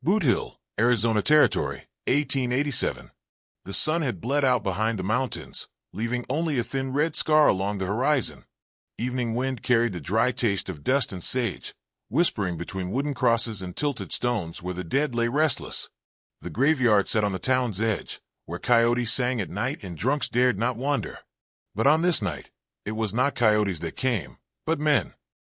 Boot Hill, Arizona Territory, 1887. The sun had bled out behind the mountains, leaving only a thin red scar along the horizon. Evening wind carried the dry taste of dust and sage, whispering between wooden crosses and tilted stones where the dead lay restless. The graveyard sat on the town's edge, where coyotes sang at night and drunks dared not wander. But on this night, it was not coyotes that came, but men.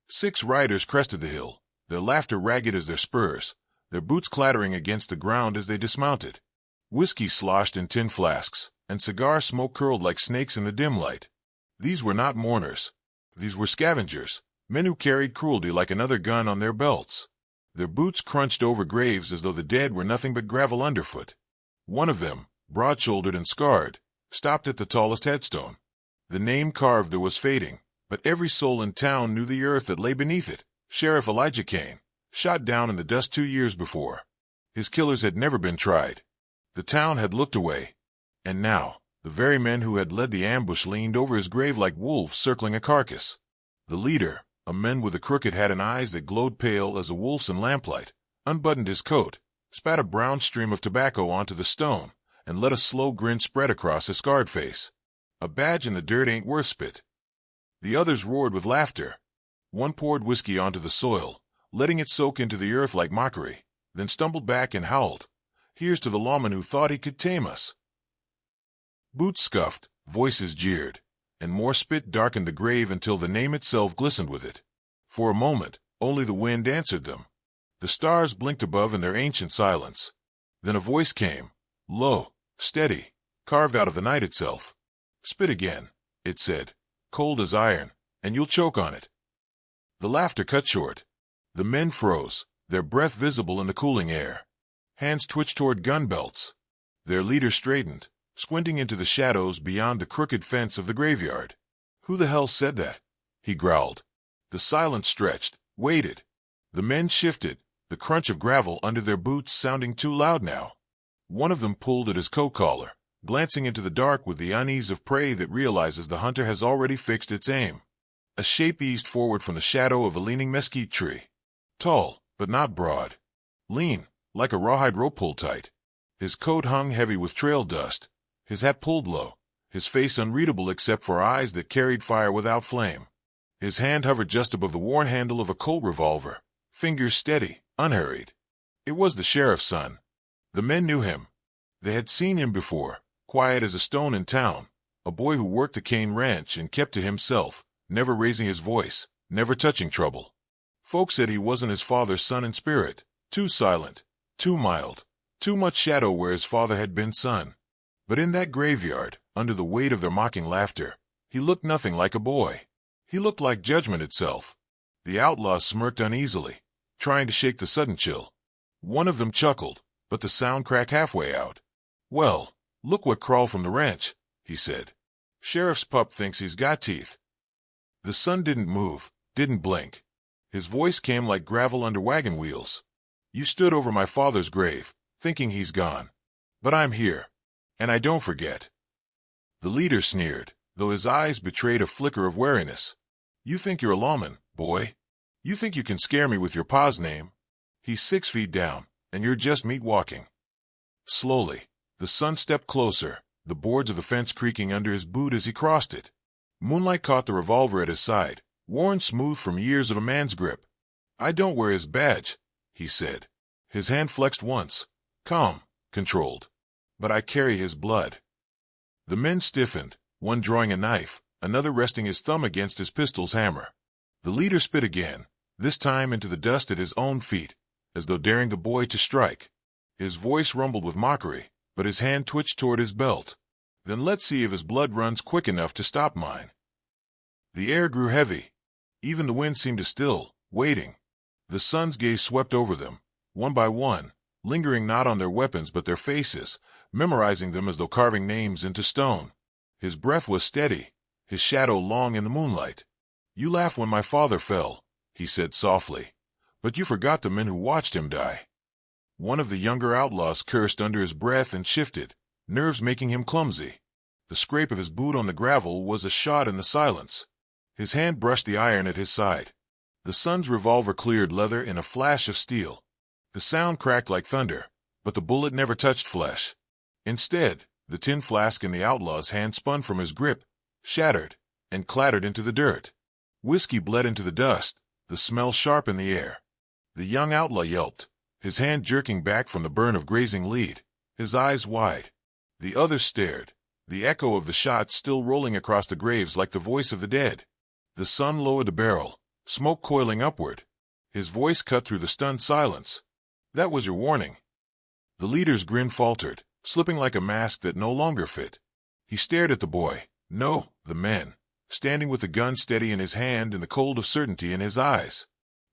6 riders crested the hill, their laughter ragged as their spurs, their boots clattering against the ground as they dismounted. Whiskey sloshed in tin flasks, and cigar smoke curled like snakes in the dim light. These were not mourners. These were scavengers, men who carried cruelty like another gun on their belts. Their boots crunched over graves as though the dead were nothing but gravel underfoot. One of them, broad-shouldered and scarred, stopped at the tallest headstone. The name carved there was fading, but every soul in town knew the earth that lay beneath it. Sheriff Elijah Kane, shot down in the dust 2 years before. His killers had never been tried. The town had looked away. And now, the very men who had led the ambush leaned over his grave like wolves circling a carcass. The leader, a man with a crooked hat and eyes that glowed pale as a wolf's in lamplight, unbuttoned his coat, spat a brown stream of tobacco onto the stone, and let a slow grin spread across his scarred face. A badge in the dirt ain't worth spit. The others roared with laughter. One poured whiskey onto the soil, letting it soak into the earth like mockery, then stumbled back and howled, "Here's to the lawman who thought he could tame us." Boots scuffed, voices jeered, and more spit darkened the grave until the name itself glistened with it. For a moment, only the wind answered them. The stars blinked above in their ancient silence. Then a voice came, low, steady, carved out of the night itself. "Spit again," it said, cold as iron, "and you'll choke on it." The laughter cut short. The men froze, their breath visible in the cooling air. Hands twitched toward gun belts. Their leader straightened, squinting into the shadows beyond the crooked fence of the graveyard. "Who the hell said that?" he growled. The silence stretched, waited. The men shifted, the crunch of gravel under their boots sounding too loud now. One of them pulled at his coat collar, glancing into the dark with the unease of prey that realizes the hunter has already fixed its aim. A shape eased forward from the shadow of a leaning mesquite tree. Tall, but not broad. Lean, like a rawhide rope pulled tight. His coat hung heavy with trail dust, his hat pulled low, his face unreadable except for eyes that carried fire without flame. His hand hovered just above the worn handle of a Colt revolver, fingers steady, unhurried. It was the sheriff's son. The men knew him. They had seen him before, quiet as a stone in town, a boy who worked the Kane ranch and kept to himself, never raising his voice, never touching trouble. Folks said he wasn't his father's son in spirit, too silent, too mild, too much shadow where his father had been son. But in that graveyard, under the weight of their mocking laughter, he looked nothing like a boy. He looked like judgment itself. The outlaws smirked uneasily, trying to shake the sudden chill. One of them chuckled, but the sound cracked halfway out. "Well, look what crawled from the ranch," he said. "Sheriff's pup thinks he's got teeth." The sun didn't move, didn't blink. His voice came like gravel under wagon wheels. "You stood over my father's grave, thinking he's gone. But I'm here. And I don't forget." The leader sneered, though his eyes betrayed a flicker of wariness. "You think you're a lawman, boy? You think you can scare me with your pa's name? He's 6 feet down, and you're just meat walking." Slowly, the son stepped closer, the boards of the fence creaking under his boot as he crossed it. Moonlight caught the revolver at his side, worn smooth from years of a man's grip. "I don't wear his badge," he said. His hand flexed once, calm, controlled. "But I carry his blood." The men stiffened, one drawing a knife, another resting his thumb against his pistol's hammer. The leader spit again, this time into the dust at his own feet, as though daring the boy to strike. His voice rumbled with mockery, but his hand twitched toward his belt. "Then let's see if his blood runs quick enough to stop mine." The air grew heavy. Even the wind seemed to still, waiting. The sun's gaze swept over them, one by one, lingering not on their weapons but their faces, memorizing them as though carving names into stone. His breath was steady, his shadow long in the moonlight. "You laughed when my father fell," he said softly, "but you forgot the men who watched him die." One of the younger outlaws cursed under his breath and shifted, nerves making him clumsy. The scrape of his boot on the gravel was a shot in the silence. His hand brushed the iron at his side. The son's revolver cleared leather in a flash of steel. The sound cracked like thunder, but the bullet never touched flesh. Instead, the tin flask in the outlaw's hand spun from his grip, shattered, and clattered into the dirt. Whiskey bled into the dust, the smell sharp in the air. The young outlaw yelped, his hand jerking back from the burn of grazing lead, his eyes wide. The others stared, the echo of the shot still rolling across the graves like the voice of the dead. The son lowered the barrel, smoke coiling upward. His voice cut through the stunned silence. "That was your warning." The leader's grin faltered, slipping like a mask that no longer fit. He stared at the boy, no, the men, standing with the gun steady in his hand and the cold of certainty in his eyes.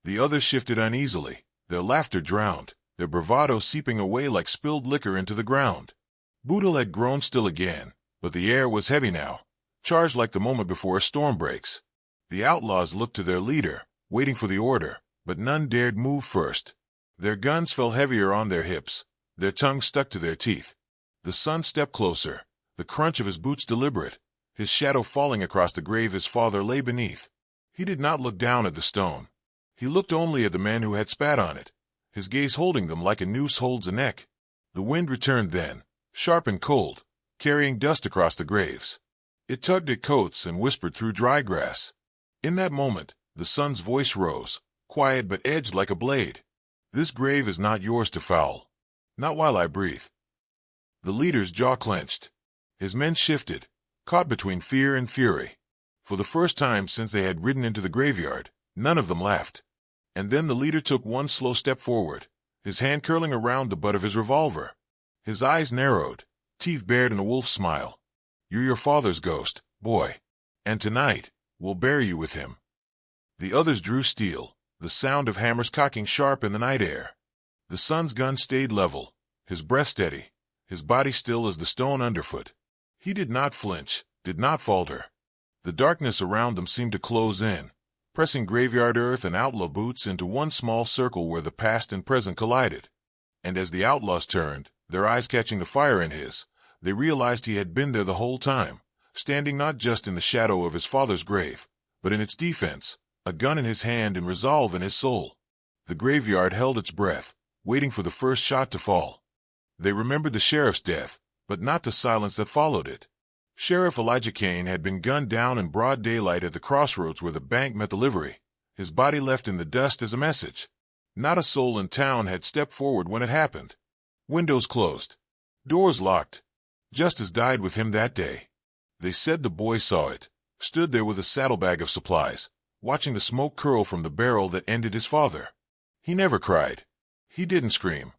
The others shifted uneasily, their laughter drowned, their bravado seeping away like spilled liquor into the ground. Boodle had grown still again, but the air was heavy now, charged like the moment before a storm breaks. The outlaws looked to their leader, waiting for the order, but none dared move first. Their guns fell heavier on their hips, their tongues stuck to their teeth. The son stepped closer, the crunch of his boots deliberate, his shadow falling across the grave his father lay beneath. He did not look down at the stone. He looked only at the men who had spat on it, his gaze holding them like a noose holds a neck. The wind returned then, sharp and cold, carrying dust across the graves. It tugged at coats and whispered through dry grass. In that moment, the son's voice rose, quiet but edged like a blade. "This grave is not yours to foul. Not while I breathe." The leader's jaw clenched. His men shifted, caught between fear and fury. For the first time since they had ridden into the graveyard, none of them laughed. And then the leader took one slow step forward, his hand curling around the butt of his revolver. His eyes narrowed, teeth bared in a wolf's smile. "You're your father's ghost, boy. And tonight, we'll bury you with him." The others drew steel, the sound of hammers cocking sharp in the night air. The son's gun stayed level, his breath steady, his body still as the stone underfoot. He did not flinch, did not falter. The darkness around them seemed to close in, pressing graveyard earth and outlaw boots into one small circle where the past and present collided. And as the outlaws turned, their eyes catching the fire in his, they realized he had been there the whole time, standing not just in the shadow of his father's grave, but in its defense, a gun in his hand and resolve in his soul. The graveyard held its breath, waiting for the first shot to fall. They remembered the sheriff's death, but not the silence that followed it. Sheriff Elijah Kane had been gunned down in broad daylight at the crossroads where the bank met the livery, his body left in the dust as a message. Not a soul in town had stepped forward when it happened. Windows closed. Doors locked. Justice died with him that day. They said the boy saw it, stood there with a saddlebag of supplies, watching the smoke curl from the barrel that ended his father. He never cried. He didn't scream.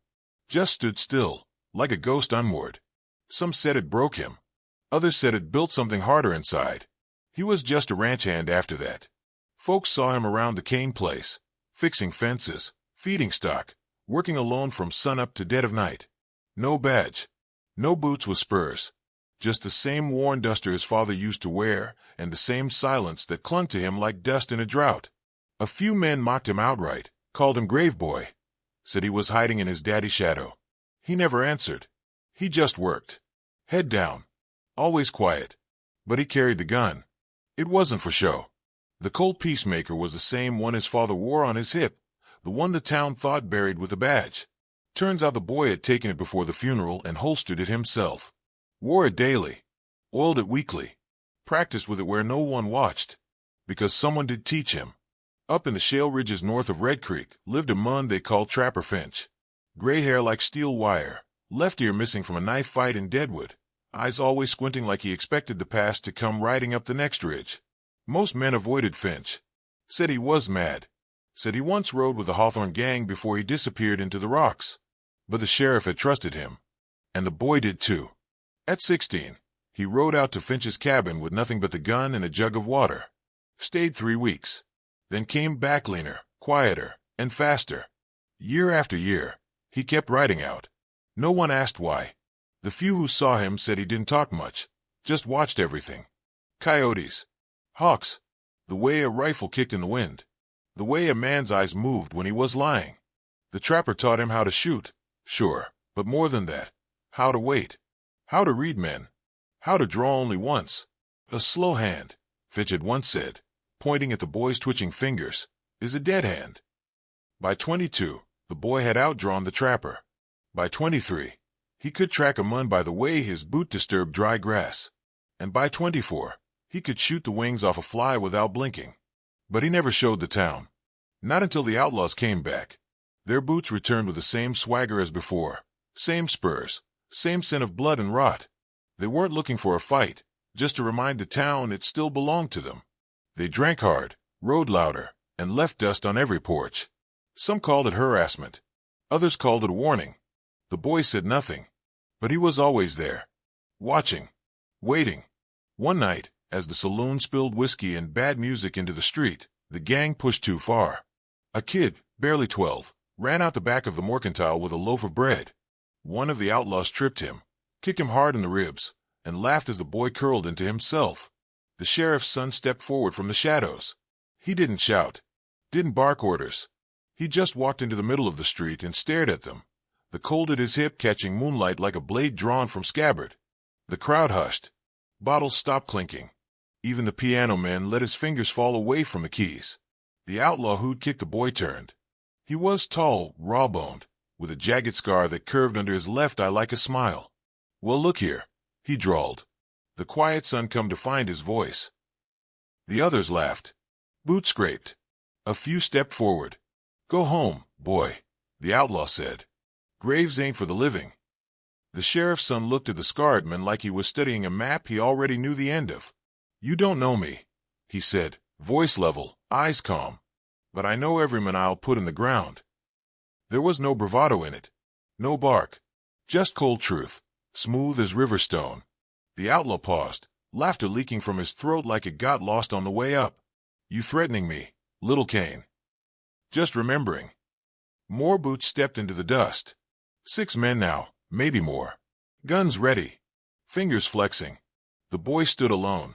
Just stood still, like a ghost unmoored. Some said it broke him. Others said it built something harder inside. He was just a ranch hand after that. Folks saw him around the Kane place, fixing fences, feeding stock, working alone from sunup to dead of night. No badge. No boots with spurs. Just the same worn duster his father used to wear, and the same silence that clung to him like dust in a drought. A few men mocked him outright, called him grave boy, said he was hiding in his daddy's shadow. He never answered. He just worked. Head down. Always quiet. But he carried the gun. It wasn't for show. The cold peacemaker was the same one his father wore on his hip, the one the town thought buried with a badge. Turns out the boy had taken it before the funeral and holstered it himself. Wore it daily. Oiled it weekly. Practiced with it where no one watched. Because someone did teach him. Up in the shale ridges north of Red Creek lived a mun they called Trapper Finch. Gray hair like steel wire, left ear missing from a knife fight in Deadwood, eyes always squinting like he expected the past to come riding up the next ridge. Most men avoided Finch. Said he was mad. Said he once rode with the Hawthorne gang before he disappeared into the rocks. But the sheriff had trusted him. And the boy did too. At 16, he rode out to Finch's cabin with nothing but the gun and a jug of water. Stayed 3 weeks. Then came back leaner, quieter, and faster. Year after year, he kept riding out. No one asked why. The few who saw him said he didn't talk much, just watched everything. Coyotes. Hawks. The way a rifle kicked in the wind. The way a man's eyes moved when he was lying. The trapper taught him how to shoot, sure, but more than that. How to wait. How to read men. How to draw only once. A slow hand, Finch had once said, pointing at the boy's twitching fingers, is a dead hand. By 22, The boy had outdrawn the trapper. By 23, he could track a man by the way his boot disturbed dry grass. And by 24, he could shoot the wings off a fly without blinking. But he never showed the town. Not until the Outlaws came back. Their boots returned with the same swagger as before, same spurs, same scent of blood and rot. They weren't looking for a fight, just to remind the town it still belonged to them. They drank hard, rode louder, and left dust on every porch. Some called it harassment. Others called it a warning. The boy said nothing. But he was always there. Watching. Waiting. One night, as the saloon spilled whiskey and bad music into the street, the gang pushed too far. A kid, barely 12, ran out the back of the mercantile with a loaf of bread. One of the outlaws tripped him, kicked him hard in the ribs, and laughed as the boy curled into himself. The sheriff's son stepped forward from the shadows. He didn't shout, didn't bark orders. He just walked into the middle of the street and stared at them, the cold at his hip catching moonlight like a blade drawn from scabbard. The crowd hushed. Bottles stopped clinking. Even the piano man let his fingers fall away from the keys. The outlaw who'd kicked the boy turned. He was tall, raw-boned, with a jagged scar that curved under his left eye like a smile. "Well, look here," he drawled. The quiet son come to find his voice. The others laughed. Boots scraped. A few stepped forward. "Go home, boy," the outlaw said. "Graves ain't for the living." The sheriff's son looked at the scarred man like he was studying a map he already knew the end of. "You don't know me," he said, voice level, eyes calm. "But I know every man I'll put in the ground." There was no bravado in it. No bark. Just cold truth, smooth as river stone. The outlaw paused, laughter leaking from his throat like it got lost on the way up. "You threatening me, little Cain?" "Just remembering." More boots stepped into the dust. 6 men now, maybe more. Guns ready. Fingers flexing. The boy stood alone.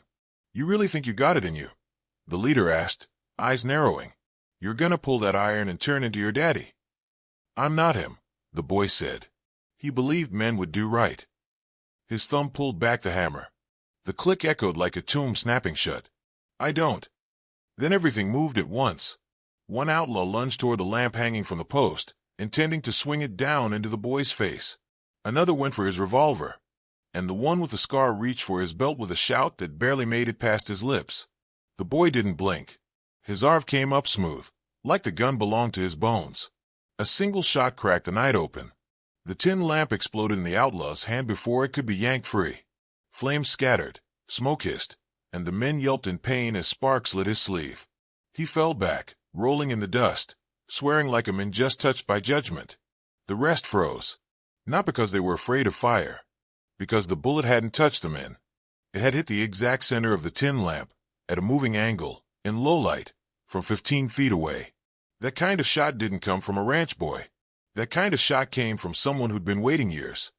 "You really think you got it in you?" the leader asked, eyes narrowing. "You're gonna pull that iron and turn into your daddy?" "I'm not him," the boy said. He believed men would do right. His thumb pulled back the hammer. The click echoed like a tomb snapping shut. "I don't." Then everything moved at once. One outlaw lunged toward the lamp hanging from the post, intending to swing it down into the boy's face. Another went for his revolver. And the one with the scar reached for his belt with a shout that barely made it past his lips. The boy didn't blink. His arm came up smooth, like the gun belonged to his bones. A single shot cracked the night open. The tin lamp exploded in the outlaw's hand before it could be yanked free. Flames scattered, smoke hissed, and the men yelped in pain as sparks lit his sleeve. He fell back, rolling in the dust, swearing like a man just touched by judgment. The rest froze. Not because they were afraid of fire. Because the bullet hadn't touched the men. It had hit the exact center of the tin lamp, at a moving angle, in low light, from 15 feet away. That kind of shot didn't come from a ranch boy. That kind of shot came from someone who'd been waiting years.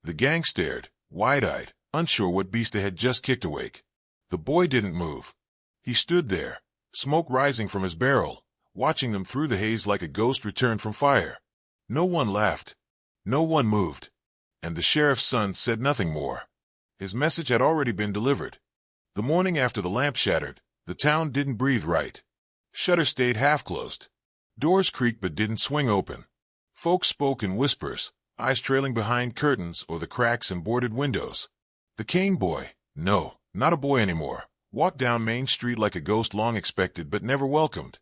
The gang stared, wide-eyed, unsure what beast they had just kicked awake. The boy didn't move. He stood there, smoke rising from his barrel, watching them through the haze like a ghost returned from fire. No one laughed. No one moved. And the sheriff's son said nothing more. His message had already been delivered. The morning after the lamp shattered, the town didn't breathe right. Shutters stayed half-closed. Doors creaked but didn't swing open. Folks spoke in whispers, eyes trailing behind curtains or the cracks in boarded windows. The Cain boy, no, not a boy anymore, walked down Main Street like a ghost long expected but never welcomed.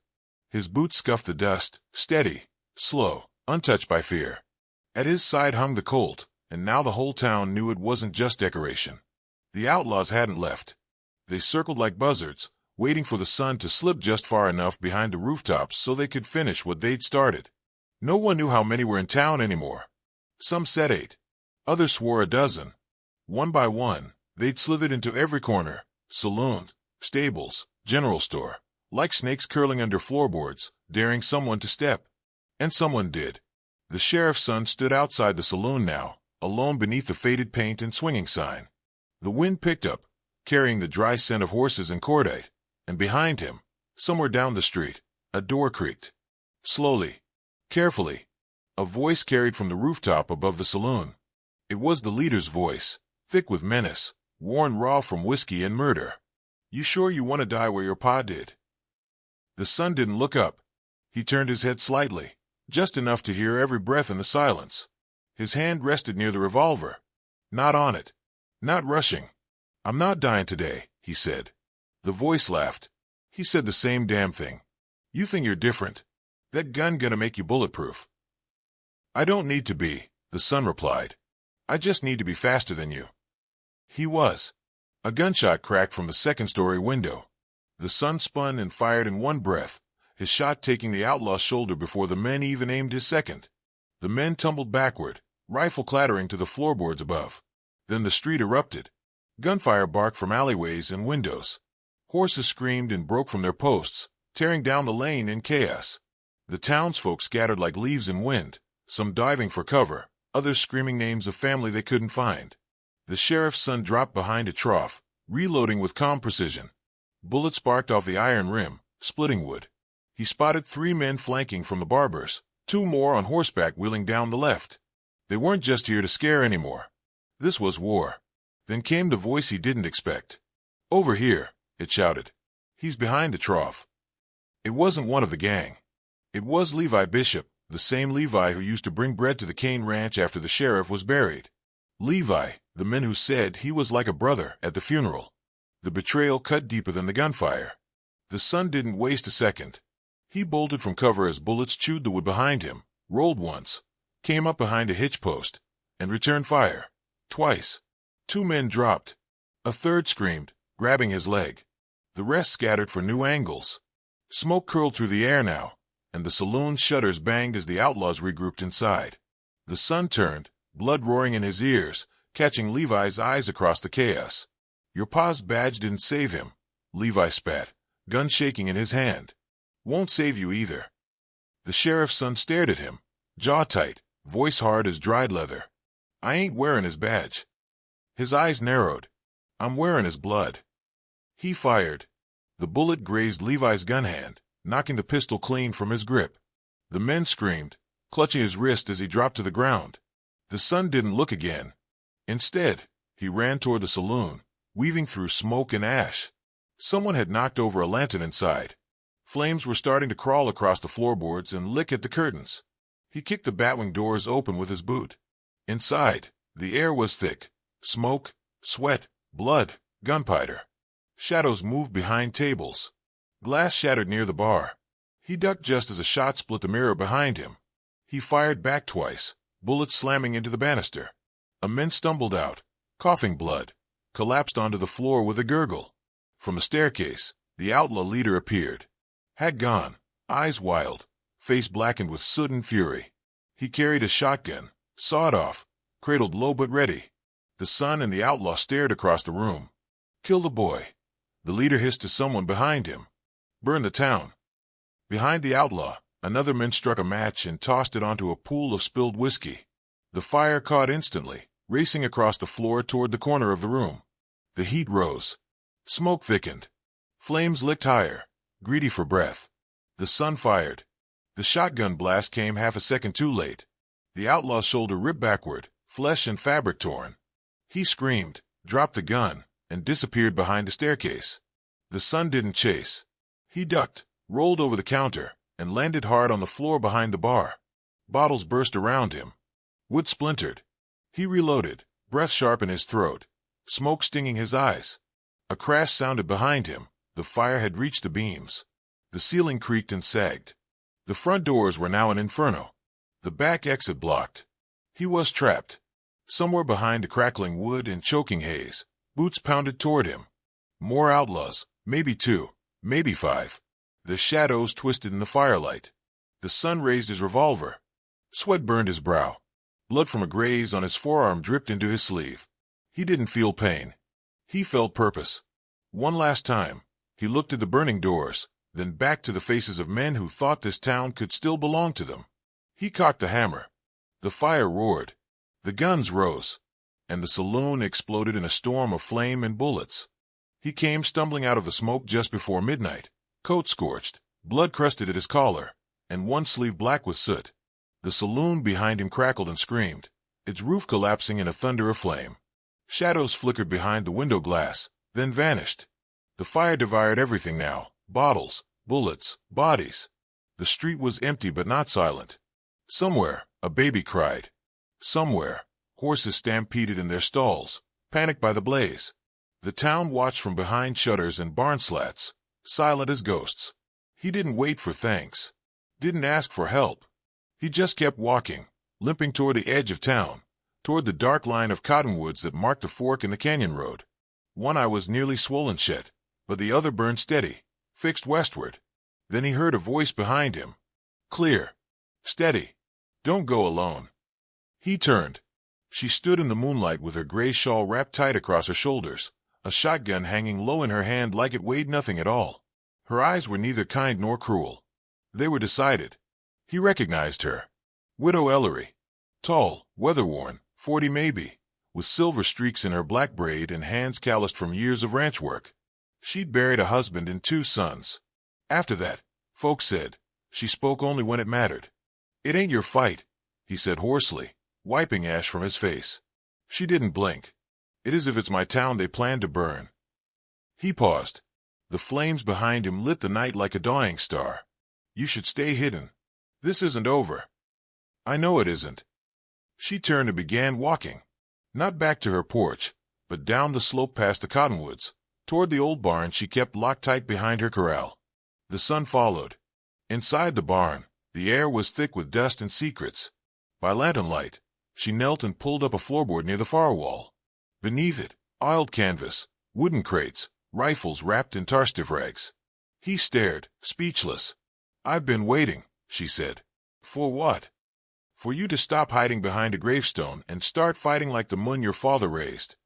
His boots scuffed the dust, steady, slow, untouched by fear. At his side hung the Colt, and now the whole town knew it wasn't just decoration. The outlaws hadn't left. They circled like buzzards, waiting for the sun to slip just far enough behind the rooftops so they could finish what they'd started. No one knew how many were in town anymore. Some said 8. Others swore a dozen. One by one, they'd slithered into every corner, saloon, stables, general store, like snakes curling under floorboards, daring someone to step. And someone did. The sheriff's son stood outside the saloon now, alone beneath the faded paint and swinging sign. The wind picked up, carrying the dry scent of horses and cordite, and behind him, somewhere down the street, a door creaked. Slowly, carefully, a voice carried from the rooftop above the saloon. It was the leader's voice, thick with menace, worn raw from whiskey and murder. "You sure you want to die where your pa did?" The son didn't look up. He turned his head slightly, just enough to hear every breath in the silence. His hand rested near the revolver. Not on it. Not rushing. "I'm not dying today," he said. The voice laughed. He said the same damn thing. "You think you're different? That gun gonna make you bulletproof?" "I don't need to be," the son replied. "I just need to be faster than you." He was. A gunshot cracked from the second-story window. The son spun and fired in one breath, his shot taking the outlaw's shoulder before the men even aimed his second. The men tumbled backward, rifle clattering to the floorboards above. Then the street erupted. Gunfire barked from alleyways and windows. Horses screamed and broke from their posts, tearing down the lane in chaos. The townsfolk scattered like leaves in wind, some diving for cover, others screaming names of family they couldn't find. The sheriff's son dropped behind a trough, reloading with calm precision. Bullets sparked off the iron rim, splitting wood. He spotted 3 men flanking from the barbers, 2 more on horseback wheeling down the left. They weren't just here to scare anymore. This was war. Then came the voice he didn't expect. "Over here," it shouted. "He's behind the trough." It wasn't one of the gang. It was Levi Bishop, the same Levi who used to bring bread to the Kane Ranch after the sheriff was buried. Levi, the men who said he was like a brother at the funeral. The betrayal cut deeper than the gunfire. The son didn't waste a second. He bolted from cover as bullets chewed the wood behind him, rolled once, came up behind a hitch post, and returned fire. Twice. 2 men dropped. A third screamed, grabbing his leg. The rest scattered for new angles. Smoke curled through the air now, and the saloon's shutters banged as the outlaws regrouped inside. The son turned, blood roaring in his ears, catching Levi's eyes across the chaos. "Your pa's badge didn't save him," Levi spat, gun shaking in his hand. "Won't save you either." The sheriff's son stared at him, jaw tight, voice hard as dried leather. "I ain't wearing his badge." His eyes narrowed. "I'm wearing his blood." He fired. The bullet grazed Levi's gun hand, knocking the pistol clean from his grip. The men screamed, clutching his wrist as he dropped to the ground. The son didn't look again. Instead, he ran toward the saloon, weaving through smoke and ash. Someone had knocked over a lantern inside. Flames were starting to crawl across the floorboards and lick at the curtains. He kicked the batwing doors open with his boot. Inside, the air was thick. Smoke, sweat, blood, gunpowder. Shadows moved behind tables. Glass shattered near the bar. He ducked just as a shot split the mirror behind him. He fired back twice, bullets slamming into the banister. A man stumbled out, coughing blood, collapsed onto the floor with a gurgle. From a staircase, the outlaw leader appeared. Hat gone, eyes wild, face blackened with soot and fury. He carried a shotgun, sawed off, cradled low but ready. The son and the outlaw stared across the room. "Kill the boy," the leader hissed to someone behind him. "Burn the town." Behind the outlaw, another man struck a match and tossed it onto a pool of spilled whiskey. The fire caught instantly, racing across the floor toward the corner of the room. The heat rose. Smoke thickened. Flames licked higher, greedy for breath. The son fired. The shotgun blast came half a second too late. The outlaw's shoulder ripped backward, flesh and fabric torn. He screamed, dropped the gun, and disappeared behind the staircase. The son didn't chase. He ducked, rolled over the counter, and landed hard on the floor behind the bar. Bottles burst around him. Wood splintered. He reloaded, breath sharp in his throat, smoke stinging his eyes. A crash sounded behind him. The fire had reached the beams. The ceiling creaked and sagged. The front doors were now an inferno. The back exit blocked. He was trapped. Somewhere behind the crackling wood and choking haze, boots pounded toward him. More outlaws, maybe 2, maybe 5. The shadows twisted in the firelight. The son raised his revolver. Sweat burned his brow. Blood from a graze on his forearm dripped into his sleeve. He didn't feel pain. He felt purpose. One last time, he looked at the burning doors, then back to the faces of men who thought this town could still belong to them. He cocked the hammer. The fire roared. The guns rose, and the saloon exploded in a storm of flame and bullets. He came stumbling out of the smoke just before midnight, coat scorched, blood crusted at his collar, and one sleeve black with soot. The saloon behind him crackled and screamed, its roof collapsing in a thunder of flame. Shadows flickered behind the window glass, then vanished. The fire devoured everything now, bottles, bullets, bodies. The street was empty but not silent. Somewhere, a baby cried. Somewhere, horses stampeded in their stalls, panicked by the blaze. The town watched from behind shutters and barn slats, silent as ghosts. He didn't wait for thanks. Didn't ask for help. He just kept walking, limping toward the edge of town, toward the dark line of cottonwoods that marked a fork in the canyon road. One eye was nearly swollen shut, but the other burned steady, fixed westward. Then he heard a voice behind him. Clear. Steady. Don't go alone. He turned. She stood in the moonlight with her gray shawl wrapped tight across her shoulders, a shotgun hanging low in her hand like it weighed nothing at all. Her eyes were neither kind nor cruel. They were decided. He recognized her. Widow Ellery. Tall, weather-worn, 40 maybe, with silver streaks in her black braid and hands calloused from years of ranch work. She'd buried a husband and 2 sons. After that, folks said, she spoke only when it mattered. It ain't your fight, he said hoarsely, wiping ash from his face. She didn't blink. It is if it's my town they plan to burn. He paused. The flames behind him lit the night like a dying star. You should stay hidden. This isn't over. I know it isn't. She turned and began walking. Not back to her porch, but down the slope past the cottonwoods, toward the old barn she kept locked tight behind her corral. The sun followed. Inside the barn, the air was thick with dust and secrets. By lantern light, she knelt and pulled up a floorboard near the far wall. Beneath it, oiled canvas, wooden crates, rifles wrapped in tar stiff rags. He stared, speechless. I've been waiting, she said. For what? For you to stop hiding behind a gravestone and start fighting like the mun your father raised.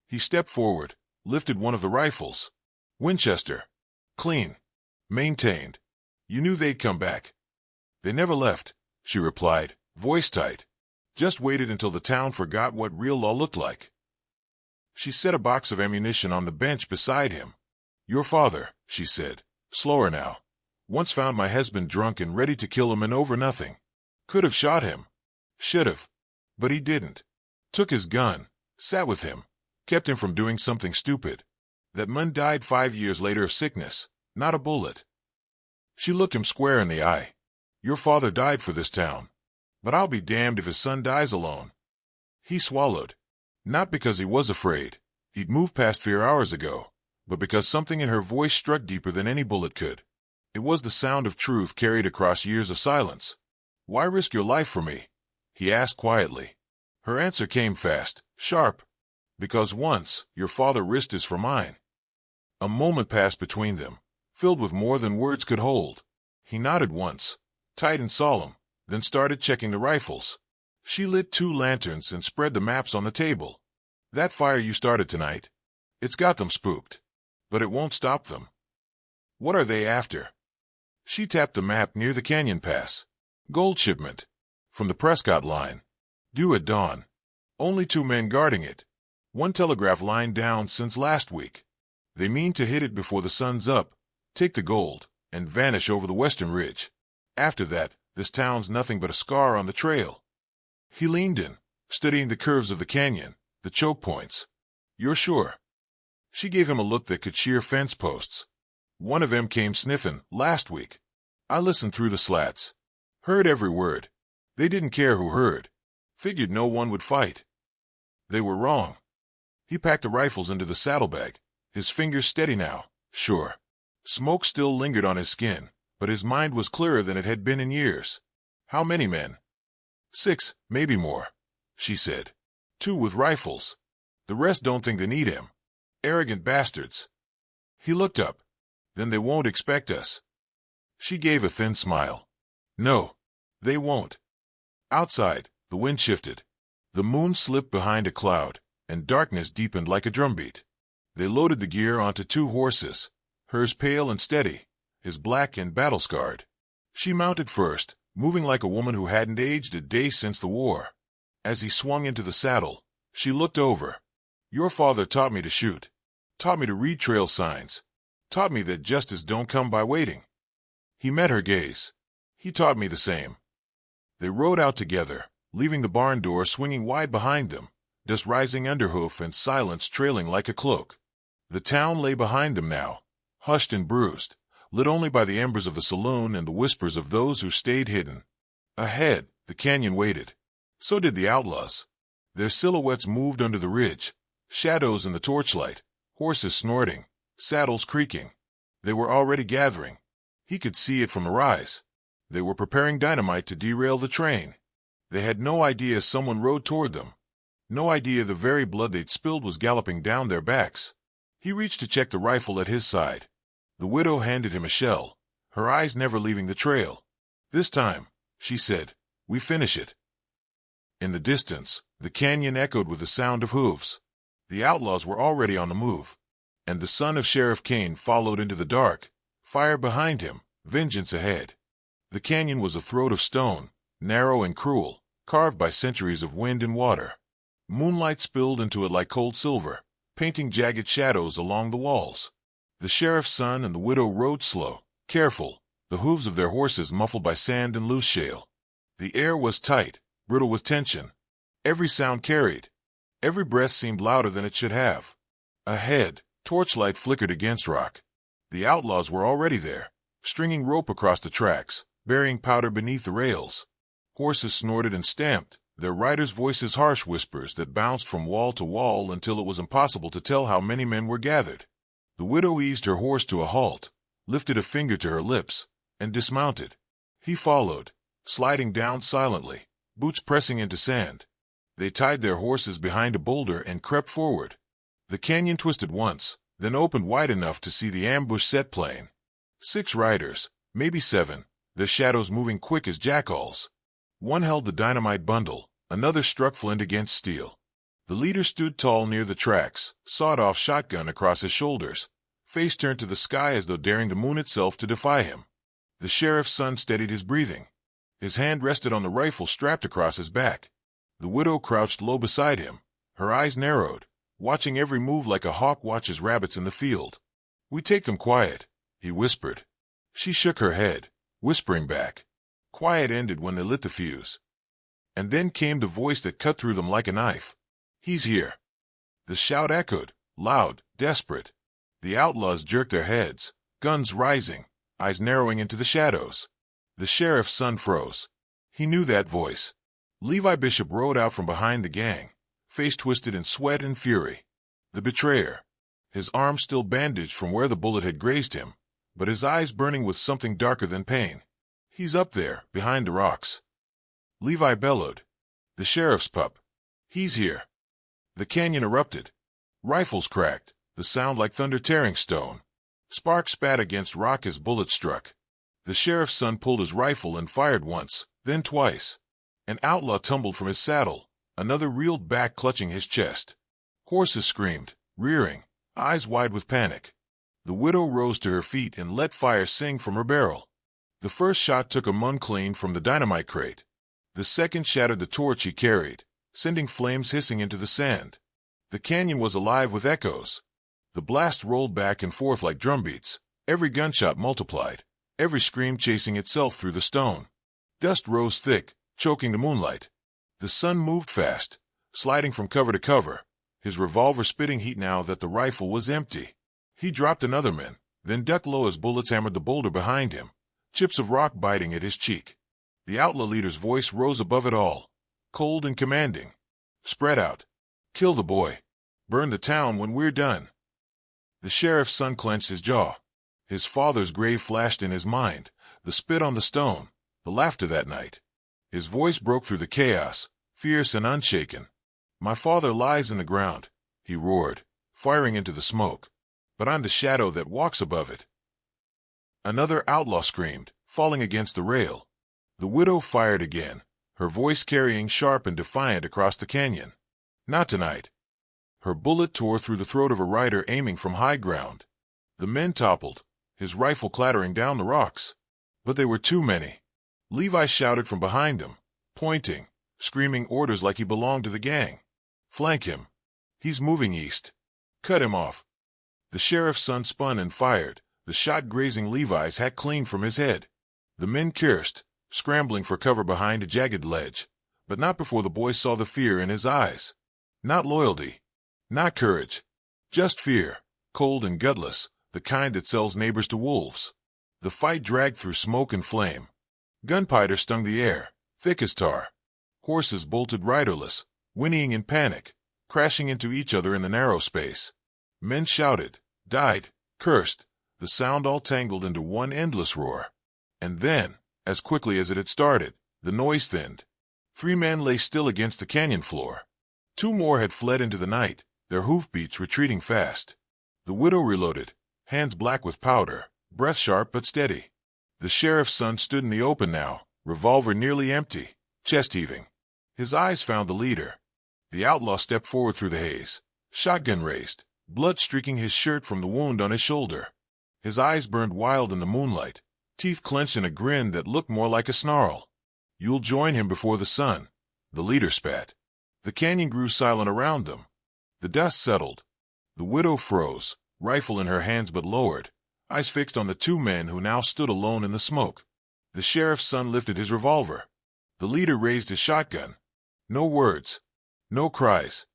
He stepped forward, lifted one of the rifles. Winchester. Clean. Maintained. You knew they'd come back. They never left, she replied, voice tight. Just waited until the town forgot what real law looked like. She set a box of ammunition on the bench beside him. Your father, she said, slower now, once found my husband drunk and ready to kill him and over nothing. Could have shot him. Should have. But he didn't. Took his gun, sat with him, kept him from doing something stupid. That man died 5 years later of sickness, not a bullet. She looked him square in the eye. Your father died for this town. But I'll be damned if his son dies alone. He swallowed. Not because he was afraid. He'd moved past fear hours ago. But because something in her voice struck deeper than any bullet could. It was the sound of truth carried across years of silence. Why risk your life for me? He asked quietly. Her answer came fast, sharp. Because once, your father risked his for mine. A moment passed between them, filled with more than words could hold. He nodded once, tight and solemn, then started checking the rifles. She lit 2 lanterns and spread the maps on the table. That fire you started tonight, it's got them spooked. But it won't stop them. What are they after? She tapped the map near the canyon pass. Gold shipment. From the Prescott line. Due at dawn. Only 2 men guarding it. 1 telegraph line down since last week. They mean to hit it before the sun's up, take the gold, and vanish over the western ridge. After that, this town's nothing but a scar on the trail. He leaned in, studying the curves of the canyon, the choke points. You're sure? She gave him a look that could shear fence posts. One of them came sniffing, last week. I listened through the slats. Heard every word. They didn't care who heard. Figured no one would fight. They were wrong. He packed the rifles into the saddlebag, his fingers steady now, sure. Smoke still lingered on his skin, but his mind was clearer than it had been in years. How many men? 6, maybe more, she said. 2 with rifles. The rest don't think they need him. Arrogant bastards. He looked up. Then they won't expect us. She gave a thin smile. No, they won't. Outside, the wind shifted. The moon slipped behind a cloud, and darkness deepened like a drumbeat. They loaded the gear onto 2 horses, hers pale and steady, his black and battle-scarred. She mounted first, moving like a woman who hadn't aged a day since the war. As he swung into the saddle, she looked over. Your father taught me to shoot. Taught me to read trail signs. Taught me that justice don't come by waiting. He met her gaze. He taught me the same. They rode out together, leaving the barn door swinging wide behind them, dust rising underhoof and silence trailing like a cloak. The town lay behind them now, hushed and bruised, lit only by the embers of the saloon and the whispers of those who stayed hidden. Ahead, the canyon waited. So did the outlaws. Their silhouettes moved under the ridge, shadows in the torchlight, horses snorting, saddles creaking. They were already gathering. He could see it from the rise. They were preparing dynamite to derail the train. They had no idea someone rode toward them. No idea the very blood they'd spilled was galloping down their backs. He reached to check the rifle at his side. The widow handed him a shell, her eyes never leaving the trail. "This time," she said, "we finish it." In the distance, the canyon echoed with the sound of hooves. The outlaws were already on the move, and the son of Sheriff Kane followed into the dark, fire behind him, vengeance ahead. The canyon was a throat of stone, narrow and cruel, carved by centuries of wind and water. Moonlight spilled into it like cold silver, painting jagged shadows along the walls. The sheriff's son and the widow rode slow, careful, the hooves of their horses muffled by sand and loose shale. The air was tight, brittle with tension. Every sound carried. Every breath seemed louder than it should have. Ahead, torchlight flickered against rock. The outlaws were already there, stringing rope across the tracks, burying powder beneath the rails. Horses snorted and stamped, their riders' voices harsh whispers that bounced from wall to wall until it was impossible to tell how many men were gathered. The widow eased her horse to a halt, lifted a finger to her lips, and dismounted. He followed, sliding down silently, boots pressing into sand. They tied their horses behind a boulder and crept forward. The canyon twisted once, then opened wide enough to see the ambush set plain. 6 riders, maybe 7, their shadows moving quick as jackals. One held the dynamite bundle, another struck flint against steel. The leader stood tall near the tracks, sawed-off shotgun across his shoulders, face turned to the sky as though daring the moon itself to defy him. The sheriff's son steadied his breathing. His hand rested on the rifle strapped across his back. The widow crouched low beside him, her eyes narrowed, watching every move like a hawk watches rabbits in the field. "We take them quiet," he whispered. She shook her head, whispering back. Quiet ended when they lit the fuse. And then came the voice that cut through them like a knife. "He's here." The shout echoed, loud, desperate. The outlaws jerked their heads, guns rising, eyes narrowing into the shadows. The sheriff's son froze. He knew that voice. Levi Bishop rode out from behind the gang, face twisted in sweat and fury. The betrayer. His arm still bandaged from where the bullet had grazed him, but his eyes burning with something darker than pain. "He's up there, behind the rocks." Levi bellowed. "The sheriff's pup. He's here." The canyon erupted. Rifles cracked, the sound like thunder tearing stone. Sparks spat against rock as bullets struck. The sheriff's son pulled his rifle and fired once, then twice. An outlaw tumbled from his saddle, another reeled back clutching his chest. Horses screamed, rearing, eyes wide with panic. The widow rose to her feet and let fire sing from her barrel. The first shot took a mun clean from the dynamite crate. The second shattered the torch he carried, sending flames hissing into the sand. The canyon was alive with echoes. The blast rolled back and forth like drumbeats, every gunshot multiplied, every scream chasing itself through the stone. Dust rose thick, choking the moonlight. The sun moved fast, sliding from cover to cover, his revolver spitting heat now that the rifle was empty. He dropped another man, then ducked low as bullets hammered the boulder behind him, chips of rock biting at his cheek. The outlaw leader's voice rose above it all, cold and commanding. "Spread out. Kill the boy. Burn the town when we're done." The sheriff's son clenched his jaw. His father's grave flashed in his mind, the spit on the stone, the laughter that night. His voice broke through the chaos, fierce and unshaken. "My father lies in the ground," he roared, firing into the smoke. "But I'm the shadow that walks above it." Another outlaw screamed, falling against the rail. The widow fired again, her voice carrying sharp and defiant across the canyon. "Not tonight." Her bullet tore through the throat of a rider aiming from high ground. The men toppled, his rifle clattering down the rocks. But they were too many. Levi shouted from behind him, pointing, screaming orders like he belonged to the gang. "Flank him. He's moving east. Cut him off." The sheriff's son spun and fired, the shot grazing Levi's hat clean from his head. The men cursed, scrambling for cover behind a jagged ledge, but not before the boy saw the fear in his eyes. Not loyalty, not courage, just fear, cold and gutless, the kind that sells neighbors to wolves. The fight dragged through smoke and flame. Gunpowder stung the air, thick as tar. Horses bolted riderless, whinnying in panic, crashing into each other in the narrow space. Men shouted, died, cursed, the sound all tangled into one endless roar. And then, as quickly as it had started, the noise thinned. 3 men lay still against the canyon floor. 2 more had fled into the night, their hoofbeats retreating fast. The widow reloaded, hands black with powder, breath sharp but steady. The sheriff's son stood in the open now, revolver nearly empty, chest heaving. His eyes found the leader. The outlaw stepped forward through the haze, shotgun raised, blood streaking his shirt from the wound on his shoulder. His eyes burned wild in the moonlight, teeth clenched in a grin that looked more like a snarl. You'll join him before the sun, the leader spat. The canyon grew silent around them. The dust settled. The widow froze, rifle in her hands but lowered, eyes fixed on the 2 men who now stood alone in the smoke. The sheriff's son lifted his revolver. The leader raised his shotgun. No words. No cries.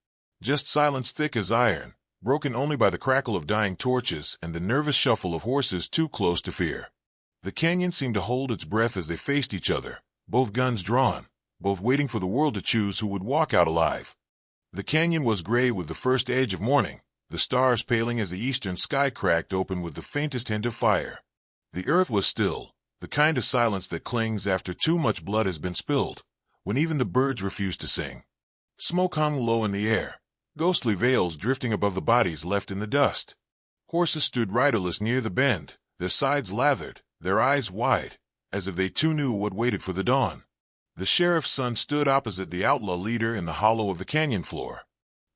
Just silence thick as iron, broken only by the crackle of dying torches and the nervous shuffle of horses too close to fear. The canyon seemed to hold its breath as they faced each other, both guns drawn, both waiting for the world to choose who would walk out alive. The canyon was gray with the first edge of morning, the stars paling as the eastern sky cracked open with the faintest hint of fire. The earth was still, the kind of silence that clings after too much blood has been spilled, when even the birds refused to sing. Smoke hung low in the air, ghostly veils drifting above the bodies left in the dust. Horses stood riderless near the bend, their sides lathered, their eyes wide, as if they too knew what waited for the dawn. The sheriff's son stood opposite the outlaw leader in the hollow of the canyon floor.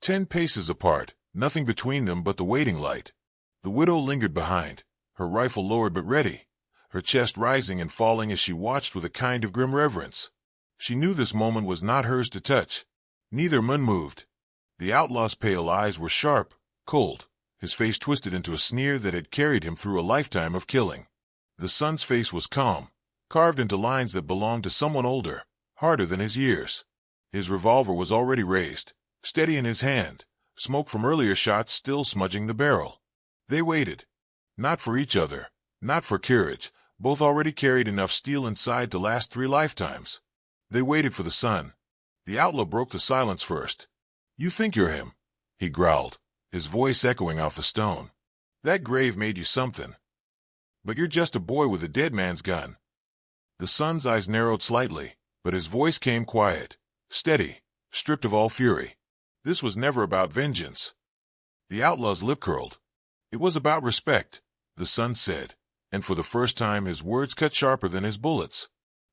10 paces apart, nothing between them but the waiting light. The widow lingered behind, her rifle lowered but ready, her chest rising and falling as she watched with a kind of grim reverence. She knew this moment was not hers to touch. Neither man moved. The outlaw's pale eyes were sharp, cold, his face twisted into a sneer that had carried him through a lifetime of killing. The son's face was calm, carved into lines that belonged to someone older, harder than his years. His revolver was already raised, steady in his hand, smoke from earlier shots still smudging the barrel. They waited. Not for each other, not for courage, both already carried enough steel inside to last 3 lifetimes. They waited for the sun. The outlaw broke the silence first. You think you're him, he growled, his voice echoing off the stone. That grave made you something. But you're just a boy with a dead man's gun. The son's eyes narrowed slightly, but his voice came quiet, steady, stripped of all fury. This was never about vengeance. The outlaw's lip curled. It was about respect, the son said, and for the first time his words cut sharper than his bullets.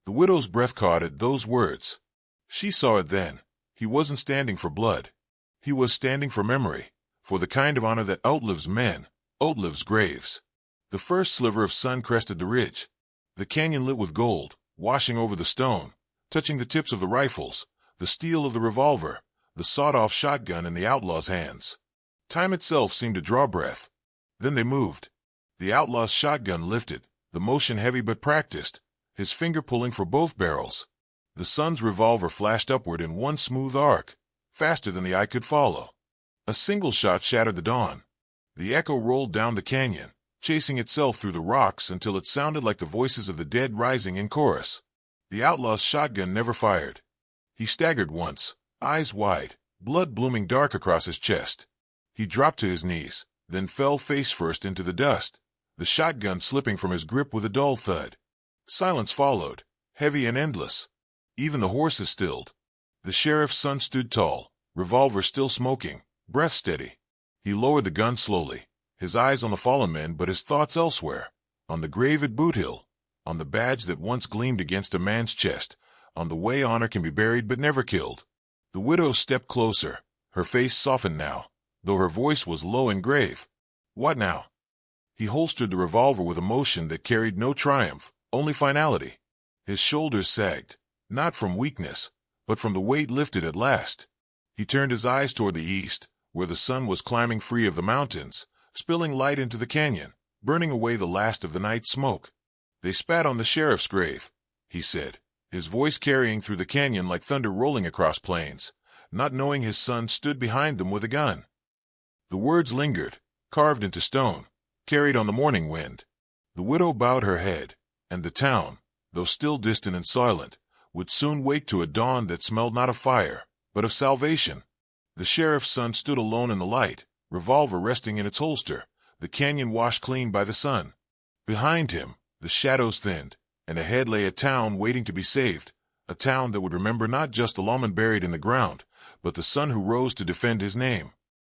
The widow's breath caught at those words. She saw it then. He wasn't standing for blood. He was standing for memory, for the kind of honor that outlives men, outlives graves. The first sliver of sun crested the ridge. The canyon lit with gold, washing over the stone, touching the tips of the rifles, the steel of the revolver, the sawed-off shotgun in the outlaw's hands. Time itself seemed to draw breath. Then they moved. The outlaw's shotgun lifted, the motion heavy but practiced, his finger pulling for both barrels. The son's revolver flashed upward in one smooth arc, faster than the eye could follow. A single shot shattered the dawn. The echo rolled down the canyon, chasing itself through the rocks until it sounded like the voices of the dead rising in chorus. The outlaw's shotgun never fired. He staggered once, eyes wide, blood blooming dark across his chest. He dropped to his knees, then fell face first into the dust, the shotgun slipping from his grip with a dull thud. Silence followed, heavy and endless. Even the horses stilled. The sheriff's son stood tall, revolver still smoking, breath steady. He lowered the gun slowly, his eyes on the fallen men but his thoughts elsewhere, on the grave at Boot Hill, on the badge that once gleamed against a man's chest, on the way honor can be buried but never killed. The widow stepped closer, her face softened now, though her voice was low and grave. What now? He holstered the revolver with a motion that carried no triumph, only finality. His shoulders sagged, not from weakness, but from the weight lifted at last. He turned his eyes toward the east, where the sun was climbing free of the mountains, spilling light into the canyon, burning away the last of the night's smoke. They spat on the sheriff's grave, he said, his voice carrying through the canyon like thunder rolling across plains, not knowing his son stood behind them with a gun. The words lingered, carved into stone, carried on the morning wind. The widow bowed her head, and the town, though still distant and silent, would soon wake to a dawn that smelled not of fire, but of salvation. The sheriff's son stood alone in the light, revolver resting in its holster, the canyon washed clean by the sun. Behind him, the shadows thinned, and ahead lay a town waiting to be saved, a town that would remember not just the lawman buried in the ground, but the son who rose to defend his name.